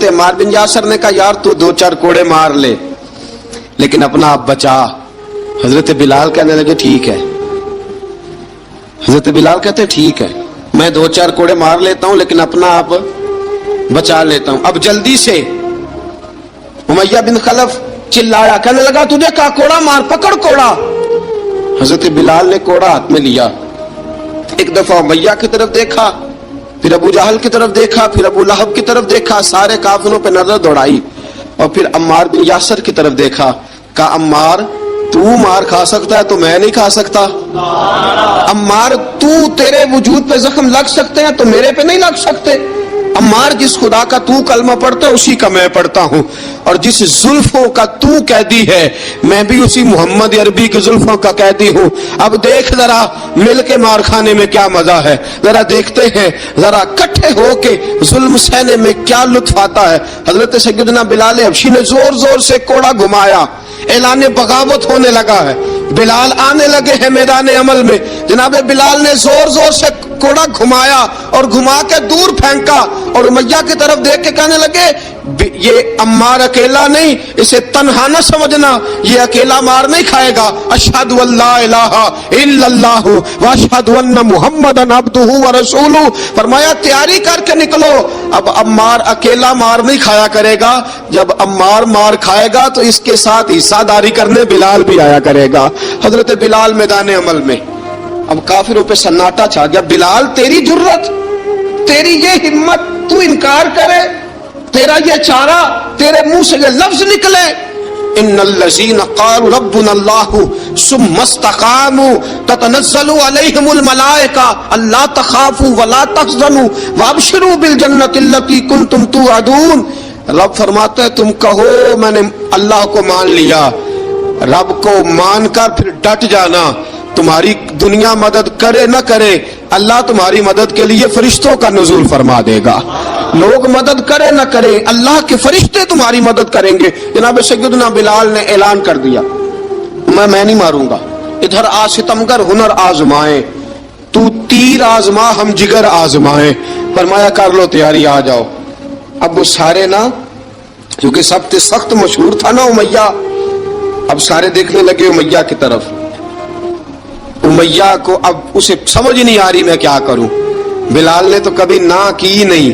अम्मार बिन यासर ने कहा यार तू दो चार कोड़े मार ले लेकिन अपना आप बचा। हजरत बिलाल कहने लगे ठीक है। हजरत बिलाल कहते ठीक है, मैं दो चार कोड़े मार लेता हूं लेकिन अपना आप बचा लेता हूं। अब जल्दी से उमैया बिन खलफ चिल्लाया, कहने लगा तुझे कहा कोड़ा मार, पकड़ कोड़ा। हजरत बिलाल ने कोड़ा हाथ में लिया, एक दफा उमैया की तरफ देखा, फिर अबू जहल की तरफ देखा, फिर अबू लहब की तरफ देखा, सारे काफिरों पे नजर दौड़ाई और फिर अम्मार बिन यासर की तरफ देखा। कहा अम्मार तू मार खा सकता है तो मैं नहीं खा सकता। अम्मार तू तेरे वजूद पे जख्म लग सकते हैं तो मेरे पे नहीं लग सकते। अम्मार जिस खुदा का तू कलमा पढ़ता है उसी का मैं पढ़ता हूं, और जिस जुल्फों का तू कैदी है मैं भी उसी मोहम्मद अरबी की जुल्फों का कैदी हूं। अब देख जरा मिल के मार खाने में क्या मजा है, जरा देखते हैं जरा इकट्ठे होके जुल्म सहने में क्या लुत्फ आता है। हजरत सैयदना बिलाल हबशी ने जोर जोर से कोड़ा घुमाया, ऐलान बगावत होने लगा है, बिलाल आने लगे हैं मैदान अमल में। जनाब बिलाल ने जोर जोर से कोड़ा घुमाया और घुमा के दूर फेंका और उमैया की तरफ देख के कहने लगे ये अम्मार अकेला नहीं, इसे तन्हा न समझना, ये अकेला मार नहीं खाएगा। अशहदु अल्ला इलाहा इल्लल्लाहु व अशहदु अन्ना मुहम्मदन अब्दुहु व रसूलुहु। फरमाया तैयारी करके निकलो, अब अम्मार अकेला मार नहीं खाया करेगा, जब अम्मार मार खाएगा तो इसके साथ हिस्सादारी करने बिलाल भी आया करेगा। हजरत बिलाल मैदान अमल में, अब काफिरों पे सन्नाटा छा गया। बिलाल तेरी जुर्रत, तेरी ये हिम्मत, तू इनकार करे, तेरा ये चारा, तेरे मुंह से ये लफ्ज निकले इन्नल्लज़ीना क़ालू रब्बुनल्लाहु सुम्मा इस्तक़ामू ततनज़्ज़लु अलैहिमुल मलाइका अल्ला तख़ाफ़ू वला तहज़नू वअबशिरू बिल जन्नति अल्लती कुंतुम तुअदून। रब फरमाता है तुम कहो मैंने अल्लाह को मान लिया, रब को मानकर फिर डट जाना। तुम्हारी दुनिया मदद करे न करे, अल्लाह तुम्हारी मदद के लिए फरिश्तों का नुज़ूल फरमा देगा। लोग मदद करे न करे, अल्लाह के फरिश्ते तुम्हारी मदद करेंगे। जनाब सैयदना बिलाल ने ऐलान कर दिया मैं नहीं मारूंगा, इधर आ सितमगर हुनर आजमाए, तू तीर आजमा हम जिगर आजमाए। फरमाया कर लो तैयारी, आ जाओ। अब वो सारे ना, क्योंकि सबसे सख्त मशहूर था ना उमैया, अब सारे देखने लगे उमैया की तरफ। उमैया को अब उसे समझ नहीं आ रही मैं क्या करूं। बिलाल ने तो कभी ना की नहीं,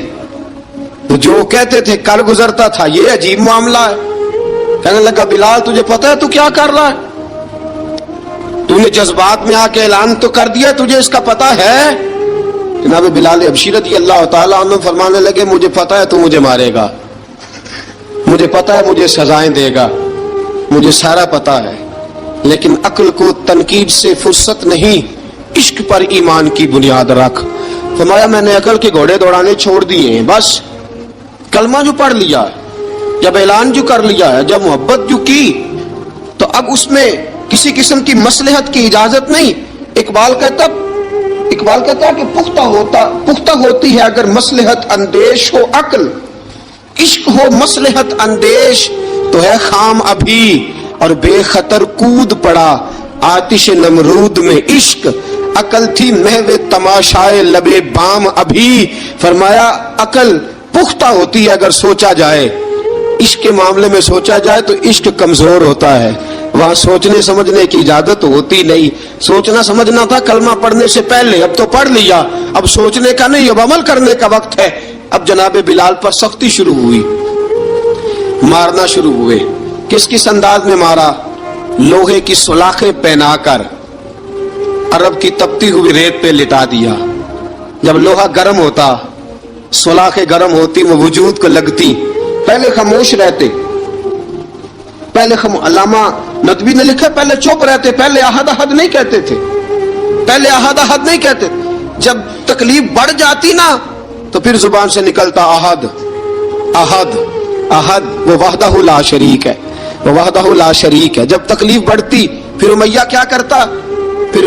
तो जो कहते थे कल गुजरता था, ये अजीब मामला है। कहने लगा बिलाल तुझे पता है तू क्या कर रहा है, तूने जज्बात में आके ऐलान तो कर दिया, तुझे इसका पता है। जनाब बिलाल हबशी रज़ी अल्लाह ताला अन्हु फरमाने लगे मुझे पता है तू मुझे मारेगा, मुझे पता है मुझे सजाएं देगा, मुझे सारा पता है, लेकिन अक्ल को तनकीद से फुर्सत नहीं, इश्क पर ईमान की बुनियाद रख। फरमाया मैंने अकल के घोड़े दौड़ाने छोड़ दिए हैं, बस कलमा जो पढ़ लिया, जब ऐलान जो कर लिया है, जब मोहब्बत जो की, तो अब उसमें किसी किस्म की मसलहत की इजाजत नहीं। इकबाल कहता कि पुख्ता होती है अगर मसलहत अंदेश हो अक्ल, इश्क हो मसलहत अंदेश तो है खाम अभी और बेखतर कूद पड़ा आतिश नमरूद में इश्क। अकल थी महवे तमाशाए लबे बाम अभी। फरमाया अकल पुख्ता होती है अगर सोचा जाए, इश्क के मामले में सोचा जाए तो इश्क कमजोर होता है, वहां सोचने समझने की इजाजत होती नहीं। सोचना समझना था कलमा पढ़ने से पहले, अब तो पढ़ लिया, अब सोचने का नहीं, अब अमल करने का वक्त है। अब जनाब बिलाल पर सख्ती शुरू हुई, मारना शुरू हुए। किस किस अंदाज में मारा, लोहे की सुलाखें पहनाकर अरब की तपती हुई रेत पे लिटा दिया। जब लोहा गर्म होता, सुलाखें गर्म होती, वो वजूद को लगती। पहले खामोश रहते, पहले अल्लामा नदवी ने लिखा पहले चुप रहते, पहले अहद अहद नहीं कहते थे, पहले अहद अहद नहीं कहते। जब तकलीफ बढ़ जाती ना तो फिर जुबान से निकलता अहद अहद अहद, वो वहदहु ला शरीक है, वो वहदहु ला शरीक है। जब तकलीफ बढ़ती फिर उमैया क्या करता, फिर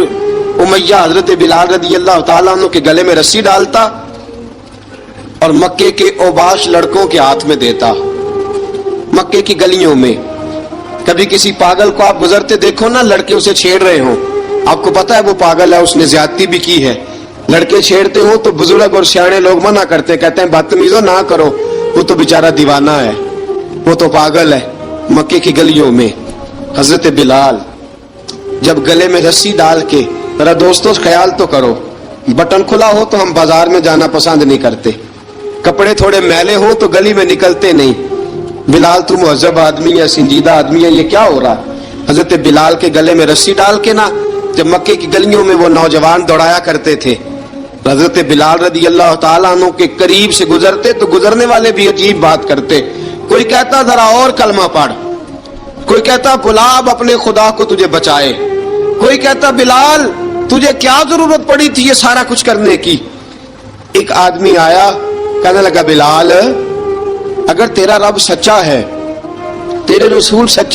उमैया हजरत बिलाल रज़ी अल्लाह ताला अन्हु के गले में रस्सी डालता और मक्के के ओबाश लड़कों के हाथ में देता। मक्के की गलियों में कभी किसी पागल को आप गुजरते देखो ना, लड़के उसे छेड़ रहे हो, आपको पता है वो पागल है, उसने ज्यादती भी की है, लड़के छेड़ते हो तो बुजुर्ग और सियाने लोग मना करते, कहते हैं बदतमीजो ना करो, وہ تو बेचारा दीवाना है, वो तो पागल है। मक्के की गलियों में हजरत बिलाल जब गले में रस्सी डाल के, जरा दोस्तों ख्याल तो करो, बटन खुला हो तो हम बाजार में जाना पसंद नहीं करते, कपड़े थोड़े मैले हो तो गली में निकलते नहीं। बिलाल तू मुहज्जब आदमी है, संजीदा आदमी है, ये क्या हो रहा? हजरत बिलाल के गले में रस्सी डाल के ना जब मक्के की गलियों में वो नौजवान दौड़ाया करते थे, हजरत बिलाल रदी अल्लाह ताला अन्हु के करीब से गुजरते तो गुजरने वाले भी अजीब बात करते। कोई कहता जरा और कलमा पढ़, कोई कहता बुला अब अपने खुदा को तुझे बचाए, कोई कहता बिलाल तुझे क्या जरूरत पड़ी थी ये सारा कुछ करने की। एक आदमी आया, कहने लगा बिलाल अगर तेरा रब सच्चा है, तेरे रसूल सच्चे